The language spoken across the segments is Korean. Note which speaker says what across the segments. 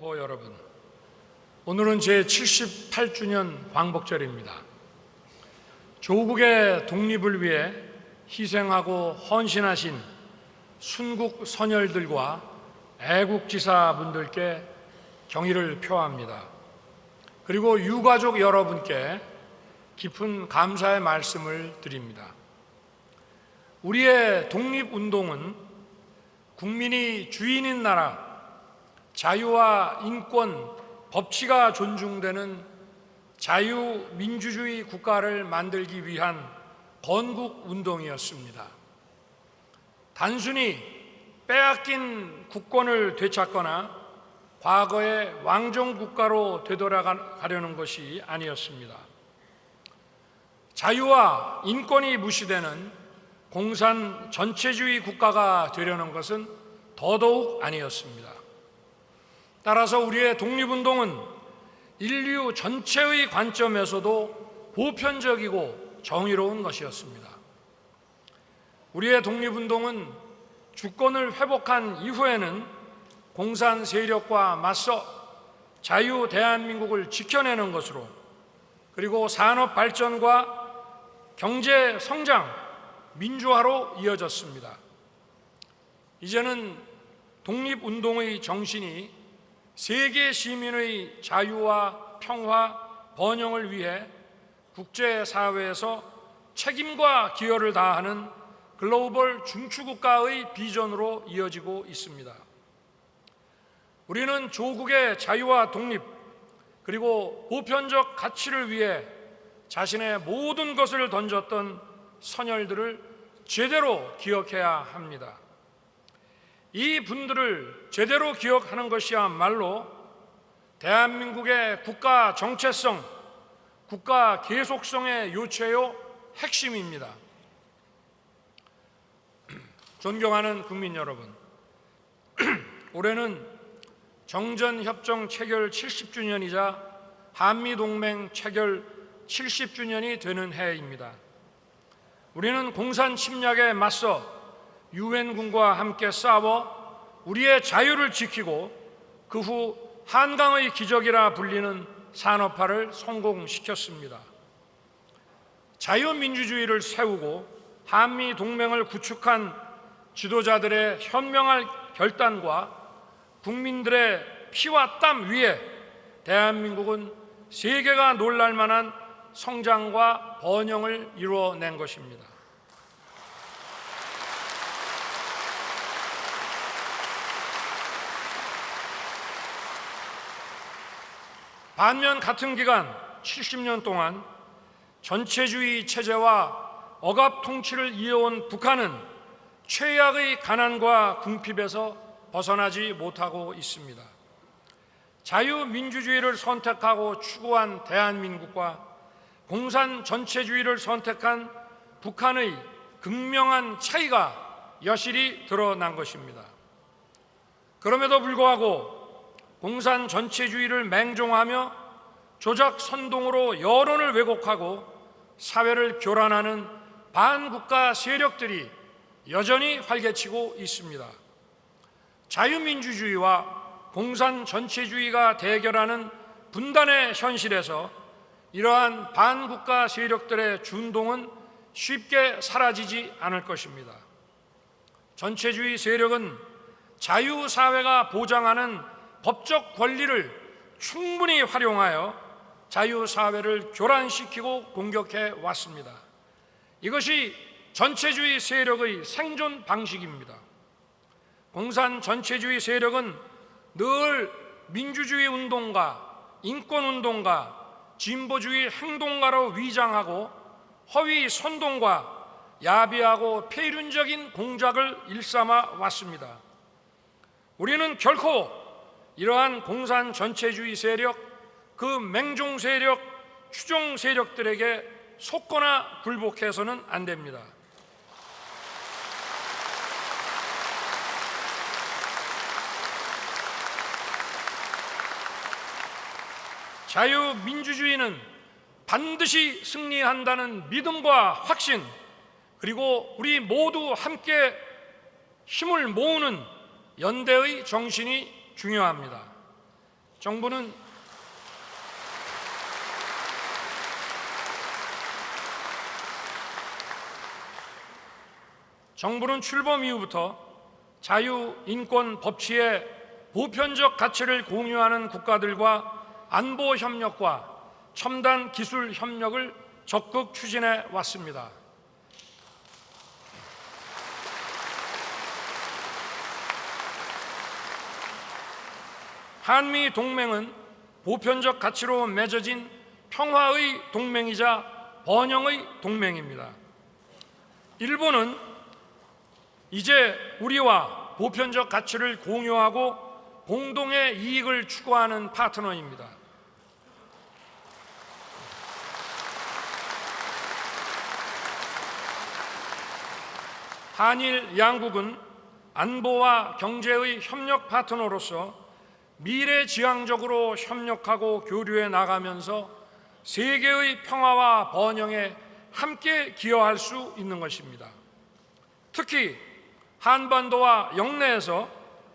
Speaker 1: 교포 여러분, 오늘은 제78주년 광복절입니다. 조국의 독립을 위해 희생하고 헌신하신 순국 선열들과 애국지사분들께 경의를 표합니다. 그리고 유가족 여러분께 깊은 감사의 말씀을 드립니다. 우리의 독립운동은 국민이 주인인 나라, 자유와 인권, 법치가 존중되는 자유민주주의 국가를 만들기 위한 건국운동이었습니다. 단순히 빼앗긴 국권을 되찾거나 과거의 왕정국가로 되돌아가려는 것이 아니었습니다. 자유와 인권이 무시되는 공산 전체주의 국가가 되려는 것은 더더욱 아니었습니다. 따라서 우리의 독립운동은 인류 전체의 관점에서도 보편적이고 정의로운 것이었습니다. 우리의 독립운동은 주권을 회복한 이후에는 공산 세력과 맞서 자유 대한민국을 지켜내는 것으로, 그리고 산업 발전과 경제 성장, 민주화로 이어졌습니다. 이제는 독립운동의 정신이 세계 시민의 자유와 평화, 번영을 위해 국제사회에서 책임과 기여를 다하는 글로벌 중추국가의 비전으로 이어지고 있습니다. 우리는 조국의 자유와 독립, 그리고 보편적 가치를 위해 자신의 모든 것을 던졌던 선열들을 제대로 기억해야 합니다. 이 분들을 제대로 기억하는 것이야말로 대한민국의 국가 정체성, 국가 계속성의 요체요 핵심입니다. 존경하는 국민 여러분, 올해는 정전협정 체결 70주년이자 한미동맹 체결 70주년이 되는 해입니다. 우리는 공산 침략에 맞서 유엔군과 함께 싸워 우리의 자유를 지키고 그 후 한강의 기적이라 불리는 산업화를 성공시켰습니다. 자유민주주의를 세우고 한미동맹을 구축한 지도자들의 현명한 결단과 국민들의 피와 땀 위에 대한민국은 세계가 놀랄만한 성장과 번영을 이루어낸 것입니다. 반면 같은 기간 70년 동안 전체주의 체제와 억압 통치를 이어온 북한은 최악의 가난과 궁핍에서 벗어나지 못하고 있습니다. 자유민주주의를 선택하고 추구한 대한민국과 공산 전체주의를 선택한 북한의 극명한 차이가 여실히 드러난 것입니다. 그럼에도 불구하고 공산 전체주의를 맹종하며 조작 선동으로 여론을 왜곡하고 사회를 교란하는 반국가 세력들이 여전히 활개치고 있습니다. 자유민주주의와 공산 전체주의가 대결하는 분단의 현실에서 이러한 반국가 세력들의 준동은 쉽게 사라지지 않을 것입니다. 전체주의 세력은 자유사회가 보장하는 법적 권리를 충분히 활용하여 자유사회를 교란시키고 공격해 왔습니다. 이것이 전체주의 세력의 생존 방식입니다. 공산 전체주의 세력은 늘 민주주의 운동가, 인권운동가, 진보주의 행동가로 위장하고 허위 선동과 야비하고 폐륜적인 공작을 일삼아 왔습니다. 우리는 결코 이러한 공산 전체주의 세력, 그 맹종 세력, 추종 세력들에게 속거나 굴복해서는 안 됩니다. 자유민주주의는 반드시 승리한다는 믿음과 확신, 그리고 우리 모두 함께 힘을 모으는 연대의 정신이 중요합니다. 정부는 출범 이후부터 자유, 인권, 법치의 보편적 가치를 공유하는 국가들과 안보 협력과 첨단 기술 협력을 적극 추진해 왔습니다. 한미 동맹은 보편적 가치로 맺어진 평화의 동맹이자 번영의 동맹입니다. 일본은 이제 우리와 보편적 가치를 공유하고 공동의 이익을 추구하는 파트너입니다. 한일 양국은 안보와 경제의 협력 파트너로서 미래지향적으로 협력하고 교류해 나가면서 세계의 평화와 번영에 함께 기여할 수 있는 것입니다. 특히 한반도와 영내에서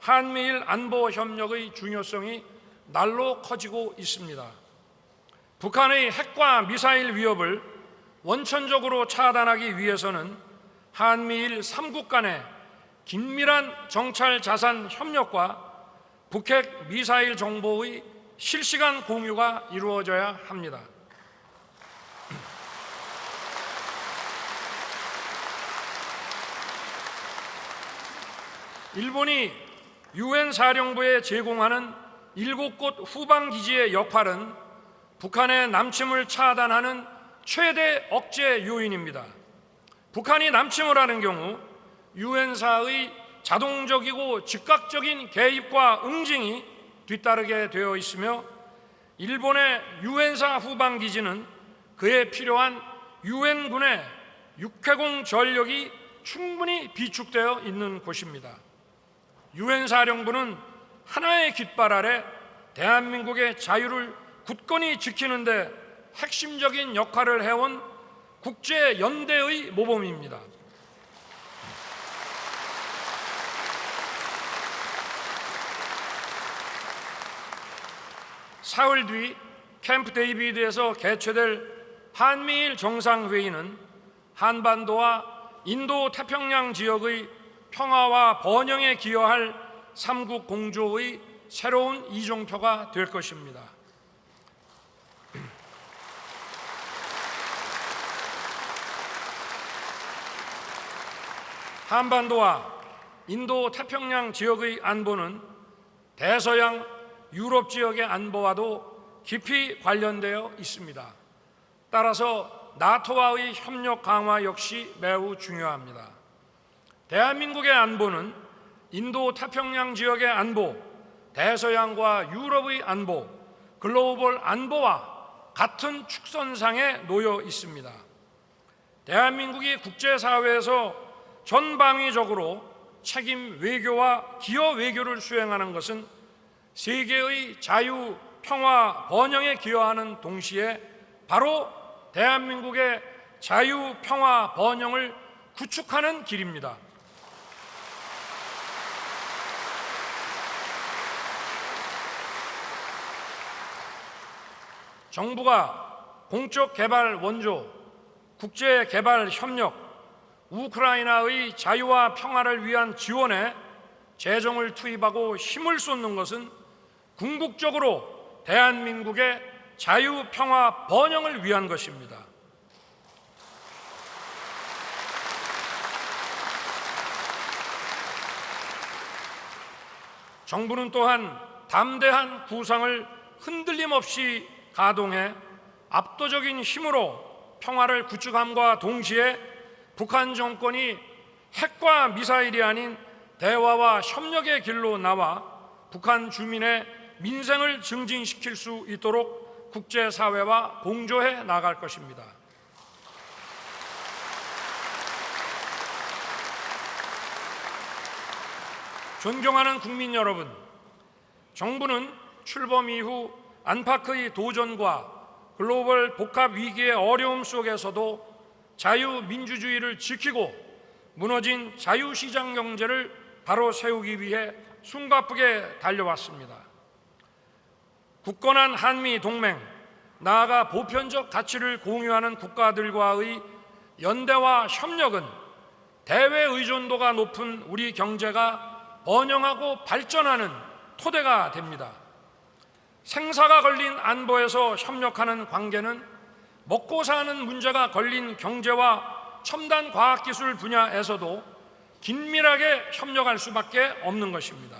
Speaker 1: 한미일 안보 협력의 중요성이 날로 커지고 있습니다. 북한의 핵과 미사일 위협을 원천적으로 차단하기 위해서는 한미일 3국 간의 긴밀한 정찰 자산 협력과 북핵 미사일 정보의 실시간 공유가 이루어져야 합니다. 일본이 유엔 사령부에 제공하는 7곳 후방기지의 역할은 북한의 남침을 차단하는 최대 억제 요인입니다. 북한이 남침을 하는 경우 유엔사의 자동적이고 즉각적인 개입과 응징이 뒤따르게 되어 있으며 일본의 유엔사 후방기지는 그에 필요한 유엔군의 육해공 전력이 충분히 비축되어 있는 곳입니다. 유엔 사령부는 하나의 깃발 아래 대한민국의 자유를 굳건히 지키는 데 핵심적인 역할을 해온 국제연대의 모범입니다. 사흘 뒤 캠프 데이비드에서 개최될 한미일 정상회의는 한반도와 인도 태평양 지역의 평화와 번영에 기여할 삼국 공조의 새로운 이정표가 될 것입니다. 한반도와 인도 태평양 지역의 안보는 대서양 유럽 지역의 안보와도 깊이 관련되어 있습니다. 따라서 나토와의 협력 강화 역시 매우 중요합니다. 대한민국의 안보는 인도 태평양 지역의 안보, 대서양과 유럽의 안보, 글로벌 안보와 같은 축선상에 놓여 있습니다. 대한민국이 국제사회에서 전방위적으로 책임 외교와 기여 외교를 수행하는 것은 세계의 자유, 평화, 번영에 기여하는 동시에 바로 대한민국의 자유, 평화, 번영을 구축하는 길입니다. 정부가 공적 개발 원조, 국제 개발 협력, 우크라이나의 자유와 평화를 위한 지원에 재정을 투입하고 힘을 쏟는 것은 궁극적으로 대한민국의 자유, 평화, 번영을 위한 것입니다. 정부는 또한 담대한 구상을 흔들림 없이 가동해 압도적인 힘으로 평화를 구축함과 동시에 북한 정권이 핵과 미사일이 아닌 대화와 협력의 길로 나와 북한 주민의 민생을 증진시킬 수 있도록 국제사회와 공조해 나갈 것입니다. 존경하는 국민 여러분, 정부는 출범 이후 안팎의 도전과 글로벌 복합 위기의 어려움 속에서도 자유민주주의를 지키고 무너진 자유시장 경제를 바로 세우기 위해 숨가쁘게 달려왔습니다. 굳건한 한미 동맹, 나아가 보편적 가치를 공유하는 국가들과의 연대와 협력은 대외 의존도가 높은 우리 경제가 번영하고 발전하는 토대가 됩니다. 생사가 걸린 안보에서 협력하는 관계는 먹고 사는 문제가 걸린 경제와 첨단 과학기술 분야에서도 긴밀하게 협력할 수밖에 없는 것입니다.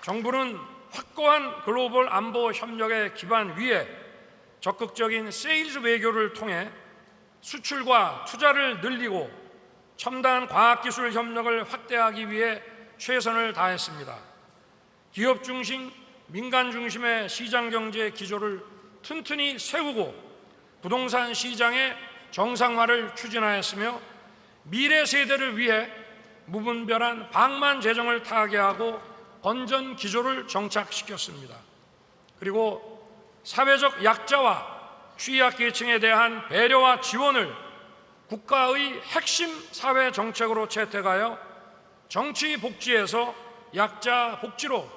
Speaker 1: 정부는 확고한 글로벌 안보 협력의 기반 위에 적극적인 세일즈 외교를 통해 수출과 투자를 늘리고 첨단 과학기술 협력을 확대하기 위해 최선을 다했습니다. 기업 중심, 민간 중심의 시장 경제 기조를 튼튼히 세우고 부동산 시장의 정상화를 추진하였으며 미래 세대를 위해 무분별한 방만 재정을 타개하고 건전 기조를 정착시켰습니다. 그리고 사회적 약자와 취약계층에 대한 배려와 지원을 국가의 핵심 사회 정책으로 채택하여 정치 복지에서 약자 복지로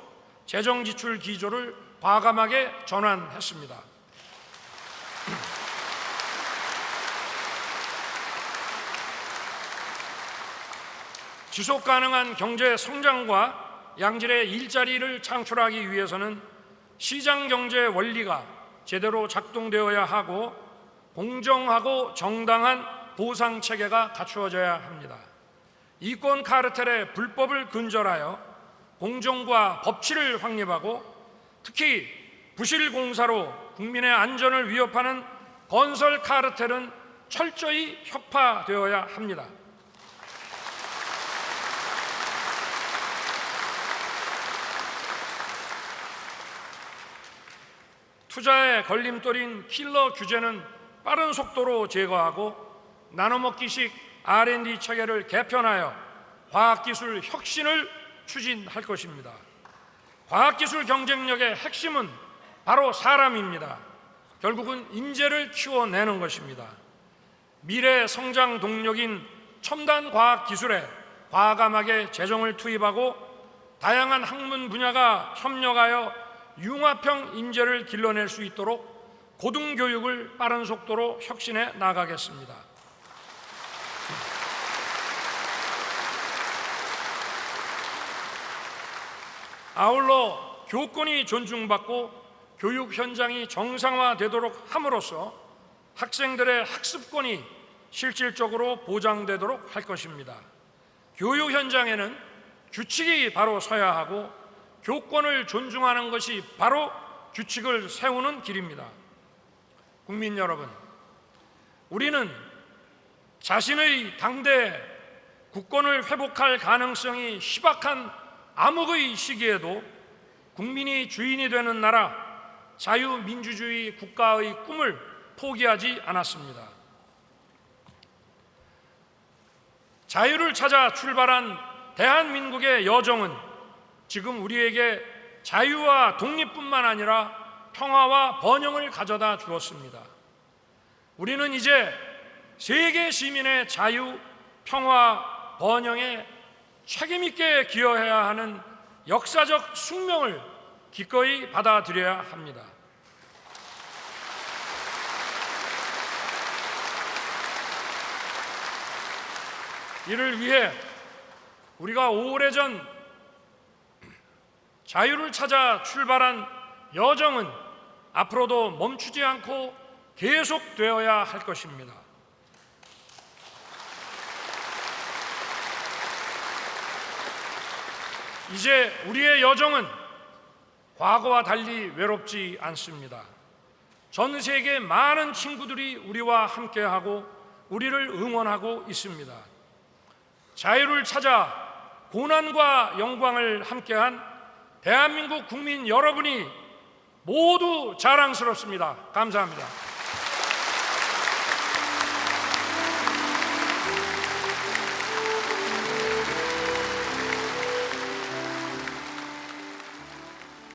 Speaker 1: 재정 지출 기조를 과감하게 전환했습니다. 지속 가능한 경제 성장과 양질의 일자리를 창출하기 위해서는 시장 경제 원리가 제대로 작동되어야 하고 공정하고 정당한 보상 체계가 갖추어져야 합니다. 이권 카르텔의 불법을 근절하여 공정과 법치를 확립하고 특히 부실 공사로 국민의 안전을 위협하는 건설 카르텔은 철저히 혁파되어야 합니다. 투자의 걸림돌인 킬러 규제는 빠른 속도로 제거하고 나눠먹기식 R&D 체계를 개편하여 과학기술 혁신을 추진할 것입니다. 과학기술 경쟁력의 핵심은 바로 사람입니다. 결국은 인재를 키워내는 것입니다. 미래 성장 동력인 첨단 과학기술에 과감하게 재정을 투입하고 다양한 학문 분야가 협력하여 융합형 인재를 길러낼 수 있도록 고등교육을 빠른 속도로 혁신해 나가겠습니다. 아울러 교권이 존중받고 교육 현장이 정상화되도록 함으로써 학생들의 학습권이 실질적으로 보장되도록 할 것입니다. 교육 현장에는 규칙이 바로 서야 하고 교권을 존중하는 것이 바로 규칙을 세우는 길입니다. 국민 여러분, 우리는 자신의 당대 국권을 회복할 가능성이 희박한 암흑의 시기에도 국민이 주인이 되는 나라, 자유민주주의 국가의 꿈을 포기하지 않았습니다. 자유를 찾아 출발한 대한민국의 여정은 지금 우리에게 자유와 독립뿐만 아니라 평화와 번영을 가져다 주었습니다. 우리는 이제 세계 시민의 자유, 평화, 번영에 책임있게 기여해야 하는 역사적 숙명을 기꺼이 받아들여야 합니다. 이를 위해 우리가 오래전 자유를 찾아 출발한 여정은 앞으로도 멈추지 않고 계속되어야 할 것입니다. 이제 우리의 여정은 과거와 달리 외롭지 않습니다. 전 세계 많은 친구들이 우리와 함께하고 우리를 응원하고 있습니다. 자유를 찾아 고난과 영광을 함께한 대한민국 국민 여러분이 모두 자랑스럽습니다. 감사합니다.